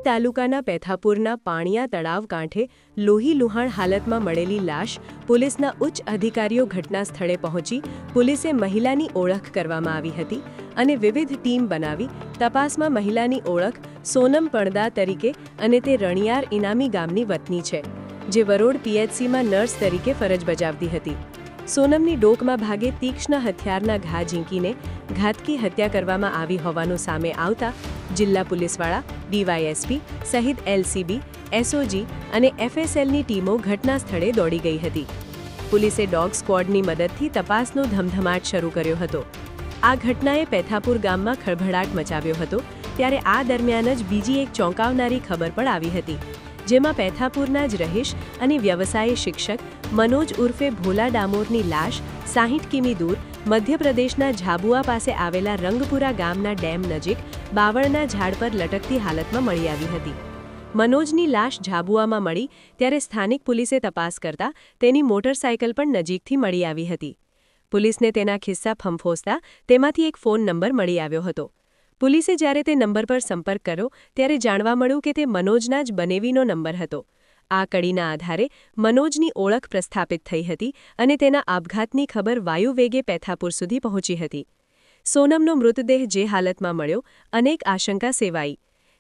તાલુકાના પેથાપુરના પાણિયા તળાવ કાંઠે લોહીલુહાણ હાલતમાં મળેલી લાશ પોલીસના ઉચ્ચ અધિકારીઓ ઘટના સ્થળે પહોંચી પોલીસે મહિલાની ઓળખ કરવામાં આવી હતી અને વિવિધ ટીમ બનાવી તપાસમાં મહિલાની ઓળખ સોનમ પડદા તરીકે અને તે રણિયાર ઇનામી ગામની વતની છે, જે વરોડ પીએચસીમાં નર્સ તરીકે ફરજ બજાવતી હતી. સોનમની ડોકમાં ભાગે તીક્ષ્ણ હથિયારના ઘા ઝીંકીને ઘાતકી હત્યા કરવામાં આવી હોવાનું સામે આવતા જિલ્લા પોલીસવાળા, ડીવાયએસપી સહિત એલસીબી, એસઓજી અને એફએસએલની ટીમો ઘટના સ્થળે દોડી ગઈ હતી. પોલીસે ડોગ સ્ક્વોડની મદદથી તપાસનો ધમધમાટ શરૂ કર્યો હતો. આ ઘટનાએ પેથાપુર ગામમાં ખળભળાટ મચાવ્યો હતો. ત્યારે આ દરમિયાન જ બીજી એક ચોંકાવનારી ખબર પણ આવી હતી, જેમાં પેથાપુરના જ રહીશ અને વ્યવસાયી શિક્ષક મનોજ ઉર્ફે ભોલા ડામોરની લાશ 60 કિમી દૂર મધ્યપ્રદેશના ઝાબુઆ પાસે આવેલા રંગપુરા ગામના ડેમ નજીક બાવળના ઝાડ પર લટકતી હાલતમાં મળી આવી હતી. મનોજની લાશ ઝાબુઆમાં મળી ત્યારે સ્થાનિક પોલીસે તપાસ કરતા તેની મોટરસાયકલ પણ નજીકથી મળી આવી હતી. પોલીસને તેના ખિસ્સા ફંફોસતા તેમાંથી એક ફોન નંબર મળી આવ્યો હતો. પોલીસે જ્યારે તે નંબર પર સંપર્ક કર્યો ત્યારે જાણવા મળ્યું કે તે મનોજના જ બનેવીનો નંબર હતો. આ કડીના આધારે મનોજની ઓળખ પ્રસ્થાપિત થઈ હતી અને તેના આપઘાતની ખબર વાયુવેગે પેથાપુર સુધી પહોંચી હતી. સોનમનો મૃતદેહ જે હાલતમાં મળ્યો, અનેક આશંકા સેવાઈ.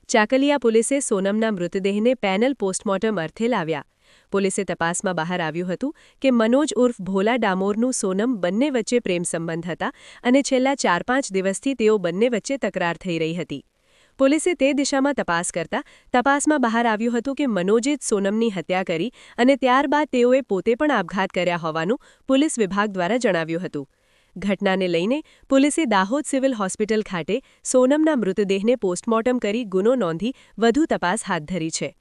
ચાકલિયા પોલીસે સોનમના મૃતદેહને પેનલ પોસ્ટમોર્ટમ અર્થે લાવ્યા. પોલીસે તપાસમાં બહાર આવ્યું હતું કે મનોજ ઉર્ફ ભોલા ડામોરનું સોનમ બંને વચ્ચે પ્રેમ સંબંધ હતા અને છેલ્લા 4-5 દિવસથી તેઓ બંને વચ્ચે તકરાર થઈ રહી હતી. પોલીસે તે દિશામાં તપાસ કરતા તપાસમાં બહાર આવ્યું હતું કે મનોજે જ સોનમની હત્યા કરી અને ત્યારબાદ તેઓએ પોતે પણ આપઘાત કર્યા હોવાનું પોલીસ વિભાગ દ્વારા જણાવ્યું હતું. ઘટનાને લઈને પોલીસે દાહોદ સિવિલ હોસ્પિટલ ખાતે સોનમના મૃતદેહને પોસ્ટમોર્ટમ કરી ગુનો નોંધી વધુ તપાસ હાથ ધરી છે.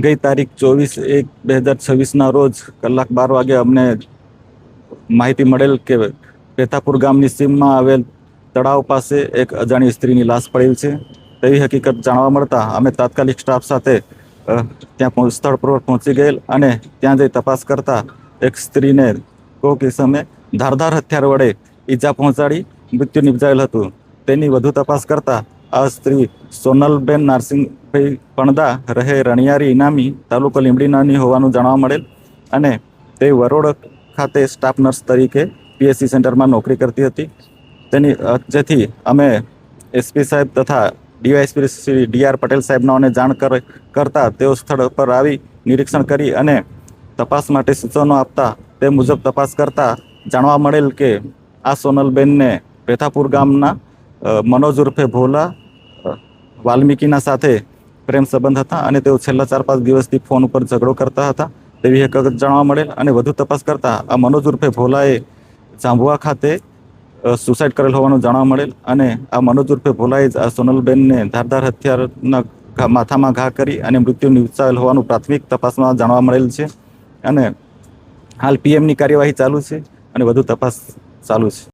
ગઈ તારીખ 24/1/2026ના રોજ કલાક 12 વાગે અમને માહિતી મળેલ કે પેથાપુર ગામની સીમમાં આવેલ તળાવ પાસે એક અજાણી સ્ત્રીની લાશ પડેલ છે. તેવી હકીકત જાણવા મળતા અમે તાત્કાલિક સ્ટાફ સાથે ત્યાં સ્થળ પર પહોંચી ગયેલ અને ત્યાં જઈ તપાસ કરતા એક સ્ત્રીને કોઈક ઇસમે ધારદાર હથિયાર વડે ઈજા પહોંચાડી મૃત્યુ નિપજાયેલ હતું. તેની વધુ તપાસ કરતા આ સ્ત્રી સોનલબેન નારસિંહભાઈ પડદા રહે રણિયારી ઇનામી, તાલુકો લીંબડીનાની હોવાનું જાણવા મળેલ અને તે વરોડ ખાતે સ્ટાફ નર્સ તરીકે પીએચસી સેન્ટરમાં નોકરી કરતી હતી. જેથી અમે એસપી સાહેબ તથા ડીવાયએસપી શ્રી ડીઆર પટેલ સાહેબને જાણ કરતા તેઓ સ્થળ પર આવી નિરીક્ષણ કરી અને તપાસ માટે સૂચનો આપતા તે મુજબ તપાસ કરતા જાણવા મળેલ કે આ સોનલબેનને પેથાપુર ગામના મનોજ ઉર્ફે ભોલા વાલ્મીકીના સાથે પ્રેમ સંબંધ હતા અને તેઓ છેલ્લા 4-5 દિવસથી ફોન ઉપર ઝઘડો કરતા હતા તેવી હકીકત જાણવા મળેલ અને વધુ તપાસ કરતા આ મનોજ ઉર્ફે ભોલાએ ઝાબુઆ ખાતે સુસાઇડ કરેલ હોવાનું જાણવા મળેલ અને આ મનોજ ઉર્ફે ભોલાએ જ આ સોનલબેનને ધારદાર હથિયારના માથામાં ઘા કરી અને મૃત્યુ નિપજાવેલ હોવાનું પ્રાથમિક તપાસમાં જાણવા મળેલ છે અને હાલ પીએમની કાર્યવાહી ચાલુ છે અને વધુ તપાસ ચાલુ છે.